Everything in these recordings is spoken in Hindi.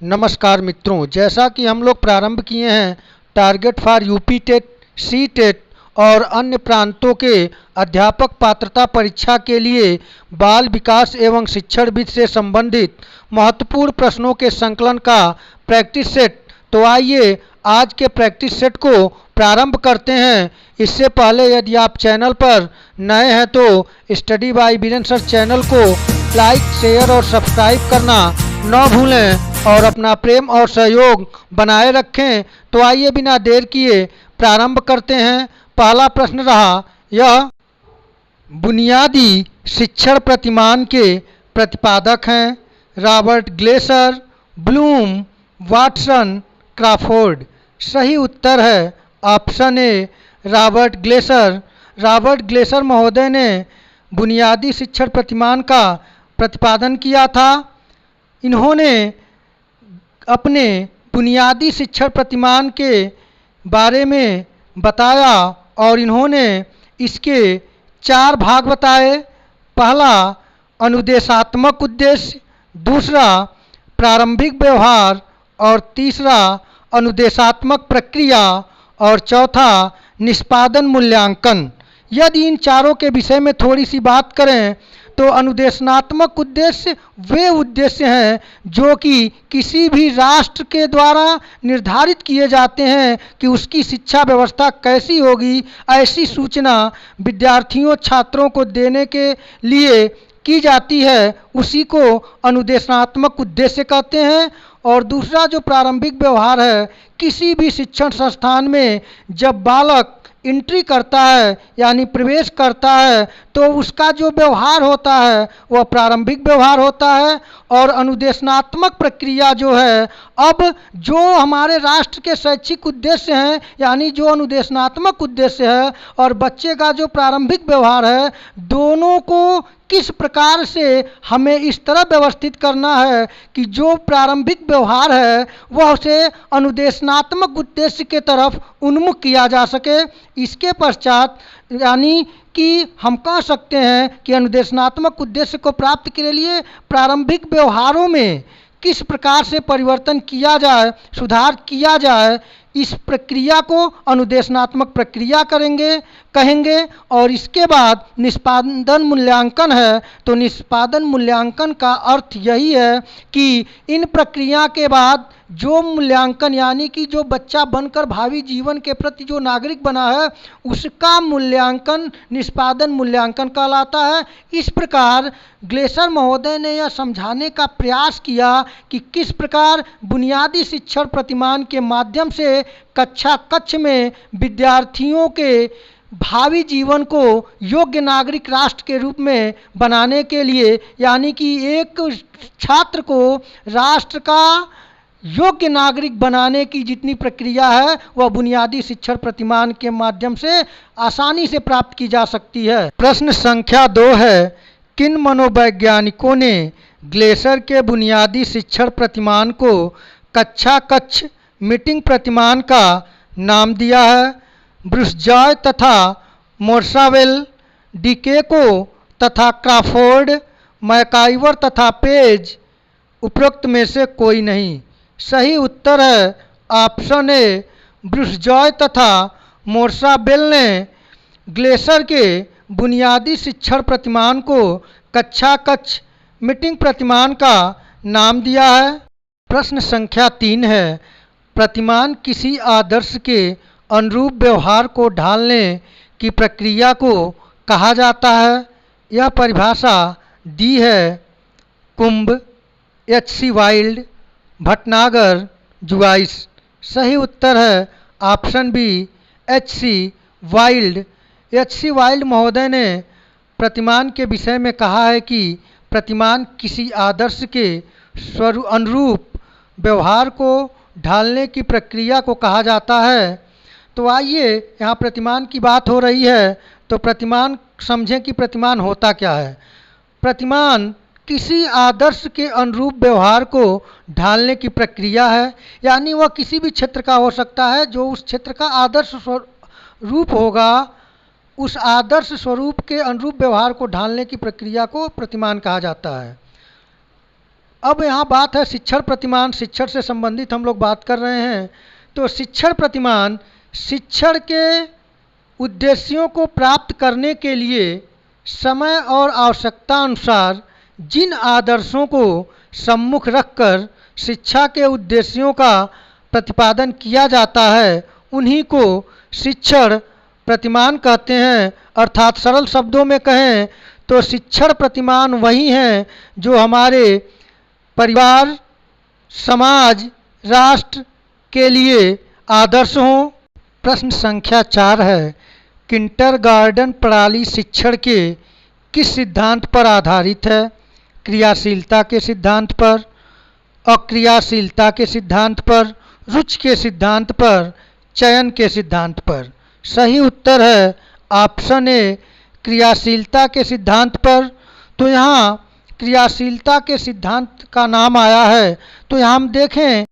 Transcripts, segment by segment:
नमस्कार मित्रों, जैसा कि हम लोग प्रारंभ किए हैं target for UP TET, C TET और अन्य प्रांतों के अध्यापक पात्रता परीक्षा के लिए बाल विकास एवं शिक्षण वित्त से संबंधित महत्वपूर्ण प्रश्नों के संकलन का प्रैक्टिस सेट। तो आइए आज के प्रैक्टिस सेट को प्रारंभ करते हैं। इससे पहले यदि आप चैनल पर नए हैं तो study bye Biren sir channel को लाइक, शेयर और सब्सक्राइब करना न भूलें और अपना प्रेम और सहयोग बनाए रखें। तो आइए बिना देर किए प्रारंभ करते हैं। पहला प्रश्न रहा यह, बुनियादी शिक्षण प्रतिमान के प्रतिपादक हैं Robert Glaser, Bloom, Watson, Crawford. सही उत्तर है option A Robert Glaser. Robert Glaser महोदय ने बुनियादी शिक्षण प्रतिमान का प्रतिपादन किया था। इन्होंने अपने बुनियादी शिक्षण प्रतिमान के बारे में बताया और इन्होंने इसके 4 भाग बताए। पहला अनुदेशात्मक उद्देश्य, दूसरा प्रारंभिक व्यवहार और तीसरा अनुदेशात्मक प्रक्रिया और चौथा निष्पादन मूल्यांकन। यदि इन चारों के विषय में थोड़ी सी बात करें तो अनुदेशनात्मक उद्देश्य वे उद्देश्य हैं जो कि किसी भी राष्ट्र के द्वारा निर्धारित किए जाते हैं कि उसकी शिक्षा व्यवस्था कैसी होगी। ऐसी सूचना विद्यार्थियों छात्रों को देने के लिए की जाती है, उसी को अनुदेशनात्मक उद्देश्य कहते हैं। और दूसरा जो प्रारंभिक व्यवहार है, किसी भी शिक्षण संस्थान में जब बालक एंट्री करता है यानी प्रवेश करता है तो उसका जो व्यवहार होता है वह प्रारंभिक व्यवहार होता है। और अनुदेशनात्मक प्रक्रिया जो है, अब जो हमारे राष्ट्र के शैक्षिक उद्देश्य हैं यानी जो अनुदेशनात्मक उद्देश्य है और बच्चे का जो प्रारंभिक व्यवहार है, दोनों को किस प्रकार से हमें इस तरह व्यवस्थित करना है कि जो प्रारंभिक व्यवहार है वह उसे अनुदेशनात्मक उद्देश्य के तरफ उन्मुख किया जा सके। इसके पश्चात यानी कि हम कह सकते हैं कि अनुदेशनात्मक उद्देश्य को प्राप्त के लिए प्रारंभिक व्यवहारों में किस प्रकार से परिवर्तन किया जाए, सुधार किया जाए, इस प्रक्रिया को अनुदेशनात्मक प्रक्रिया कहेंगे। और इसके बाद निष्पादन मूल्यांकन है। तो निष्पादन मूल्यांकन का अर्थ यही है कि इन प्रक्रिया के बाद जो मूल्यांकन यानी कि जो बच्चा बनकर भावी जीवन के प्रति जो नागरिक बना है उसका मूल्यांकन निष्पादन मूल्यांकन कहलाता है। इस प्रकार ग्लेसर महोदय ने यह समझाने का प्रयास किया कि किस प्रकार बुनियादी शिक्षण प्रतिमान के माध्यम से कक्षा में विद्यार्थियों के भावी जीवन को योग्य नागरिक राष्ट्र के रूप में बनाने के लिए यानी कि एक छात्र को राष्ट्र का योग्य नागरिक बनाने की जितनी प्रक्रिया है वह बुनियादी शिक्षण प्रतिमान के माध्यम से आसानी से प्राप्त की जा सकती है। प्रश्न संख्या 2 है, किन मनोवैज्ञानिकों ने ग्लेसर के बुनियादी शिक्षण प्रतिमान को कक्ष मीटिंग प्रतिमान का नाम दिया है? ब्रूस जॉय तथा मोर्सावेल, डिकेको तथा क्रॉफोर्ड, मैकाइवर तथा पेज। उपरोक्त में से कोई नहीं। सही उत्तर है ऑप्शन ए ब्रूस जॉय तथा मोर्सावेल ने ग्लेसर के बुनियादी शिक्षण प्रतिमान को कक्ष मीटिंग प्रतिमान का नाम दिया है। प्रश्न संख्या 3 है, प्रतिमान किसी आदर्श के अनुरूप व्यवहार को ढालने की प्रक्रिया को कहा जाता है? यह परिभाषा दी है कुंभ, एच.सी. वाइल्ड, भटनागर, जुआइस। सही उत्तर है ऑप्शन बी एच.सी. वाइल्ड। एच.सी. वाइल्ड महोदय ने प्रतिमान के विषय में कहा है कि प्रतिमान किसी आदर्श के अनुरूप व्यवहार को ढालने की प्रक्रिया को कहा जाता है। तो आइए यहाँ प्रतिमान की बात हो रही है तो प्रतिमान समझें कि प्रतिमान होता क्या है। प्रतिमान किसी आदर्श के अनुरूप व्यवहार को ढालने की प्रक्रिया है, यानी वह किसी भी क्षेत्र का हो सकता है जो उस क्षेत्र का आदर्श स्वरूप होगा, उस आदर्श स्वरूप के अनुरूप व्यवहार को ढालने की प्रक्रिया को प्रतिमान कहा जाता है। अब यहाँ बात है शिक्षण प्रतिमान, शिक्षण से संबंधित हम लोग बात कर रहे हैं। तो शिक्षण प्रतिमान शिक्षण के उद्देश्यों को प्राप्त करने के लिए समय और आवश्यकता अनुसार जिन आदर्शों को सम्मुख रखकर शिक्षा के उद्देश्यों का प्रतिपादन किया जाता है उन्हीं को शिक्षण प्रतिमान कहते हैं। अर्थात सरल शब्दों में कहें तो शिक्षण प्रतिमान वही हैं जो हमारे परिवार, समाज, राष्ट्र के लिए आदर्श हों। प्रश्न संख्या 4 है, किंडरगार्टन प्रणाली शिक्षण के किस सिद्धांत पर आधारित है? क्रियाशीलता के सिद्धांत पर, अक्रियाशीलता के सिद्धांत पर, रुचि के सिद्धांत पर, चयन के सिद्धांत पर? सही उत्तर है ऑप्शन ए, क्रियाशीलता के सिद्धांत पर। तो यहाँ क्रियाशीलता के सिद्धांत का नाम आया है, तो यहाँ हम देखें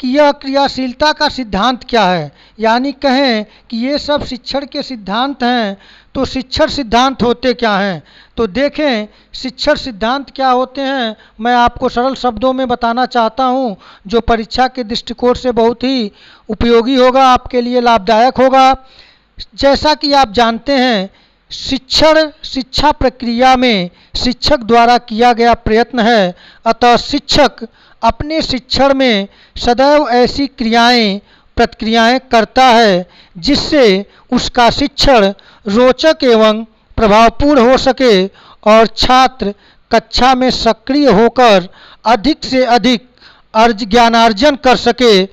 कि यह क्रियाशीलता का सिद्धांत क्या है, यानी कहें कि ये सब शिक्षण के सिद्धांत हैं। तो शिक्षण सिद्धांत होते क्या हैं? तो देखें शिक्षण सिद्धांत क्या होते हैं, मैं आपको सरल शब्दों में बताना चाहता हूँ जो परीक्षा के दृष्टिकोण से बहुत ही उपयोगी होगा, आपके लिए लाभदायक होगा। जैसा कि आप जानते हैं शिक्षा प्रक्रिया में शिक्षक द्वारा किया गया प्रयत्न है, अतः शिक्षक अपने शिक्षण में सदैव ऐसी प्रतिक्रियाएं करता है जिससे उसका शिक्षण रोचक एवं प्रभावपूर्ण हो सके और छात्र कक्षा में सक्रिय होकर अधिक से अधिक ज्ञानार्जन कर सके।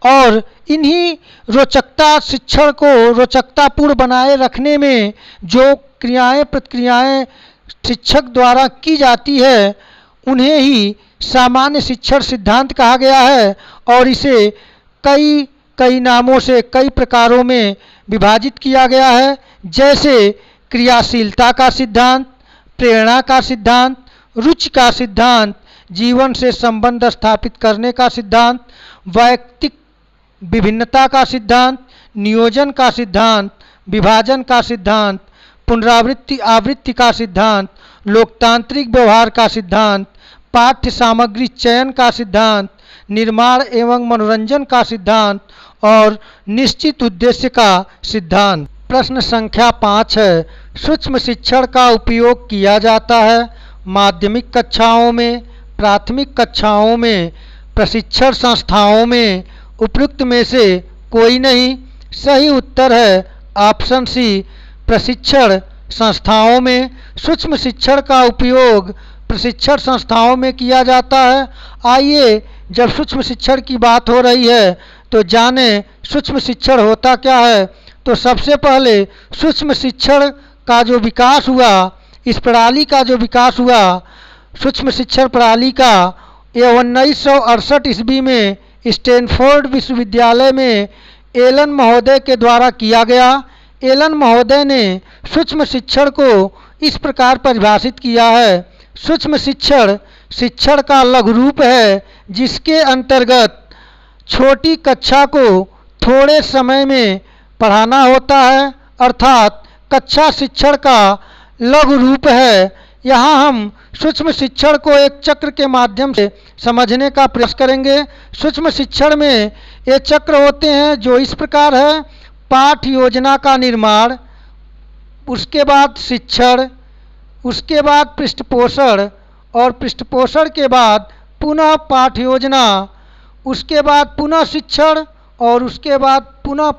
और इन्हीं रोचकता शिक्षण को रोचकतापूर्ण बनाए रखने में जो प्रतिक्रियाएं शिक्षक द्वारा की जाती है उन्हें ही सामान्य शिक्षण सिद्धांत कहा गया है और इसे कई नामों से कई प्रकारों में विभाजित किया गया है, जैसे क्रियाशीलता का सिद्धांत, प्रेरणा का सिद्धांत, रुचि का सिद्धांत, जीवन से संबंध स्थापित करने का सिद्धांत, वैयक्तिक विभिन्नता का सिद्धांत, नियोजन का सिद्धांत, विभाजन का सिद्धांत, पुनरावृत्ति आवृत्ति का सिद्धांत, लोकतांत्रिक व्यवहार का सिद्धांत, पाठ्य सामग्री चयन का सिद्धांत, निर्माण एवं मनोरंजन का सिद्धांत और निश्चित उद्देश्य का सिद्धांत। प्रश्न संख्या 5 है, सूक्ष्म शिक्षण का उपयोग किया जाता है माध्यमिक कक्षाओं में, प्राथमिक कक्षाओं में, प्रशिक्षण संस्थाओं में, उपयुक्त में से कोई नहीं। सही उत्तर है ऑप्शन सी, प्रशिक्षण संस्थाओं में। सूक्ष्म शिक्षण का उपयोग प्रशिक्षण संस्थाओं में किया जाता है। आइए जब सूक्ष्म शिक्षण की बात हो रही है तो जाने सूक्ष्म शिक्षण होता क्या है। तो सबसे पहले सूक्ष्म शिक्षण का जो विकास हुआ, इस प्रणाली का जो विकास हुआ सूक्ष्म शिक्षण प्रणाली का, यह 1968 ईस्वी में स्टैनफोर्ड विश्वविद्यालय में एलन महोदय के द्वारा किया गया। एलन महोदय ने सूक्ष्म शिक्षण को इस प्रकार परिभाषित किया है, सूक्ष्म शिक्षण का लघु रूप है जिसके अंतर्गत छोटी कक्षा को थोड़े समय में पढ़ाना होता है, अर्थात कक्षा शिक्षण का लघु रूप है। यहाँ हम सूक्ष्म शिक्षण को एक चक्र के माध्यम से समझने का प्रयास करेंगे। सूक्ष्म शिक्षण में ये चक्र होते हैं जो इस प्रकार है, पाठ योजना का निर्माण, उसके बाद शिक्षण, उसके बाद पृष्ठपोषण और पृष्ठपोषण के बाद पुनः पाठ योजना, उसके बाद पुनः शिक्षण और उसके बाद पुनः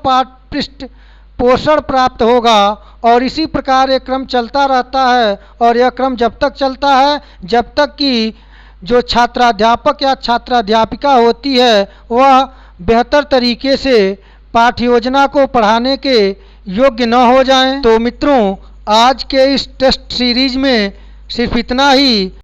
पृष्ठपोषण प्राप्त होगा और इसी प्रकार ये क्रम चलता रहता है। और यह क्रम जब तक चलता है जब तक कि जो छात्राध्यापक या छात्राध्यापिका होती है वह बेहतर तरीके से पाठ योजना को पढ़ाने के योग्य न हो जाएं। तो मित्रों आज के इस टेस्ट सीरीज में सिर्फ इतना ही।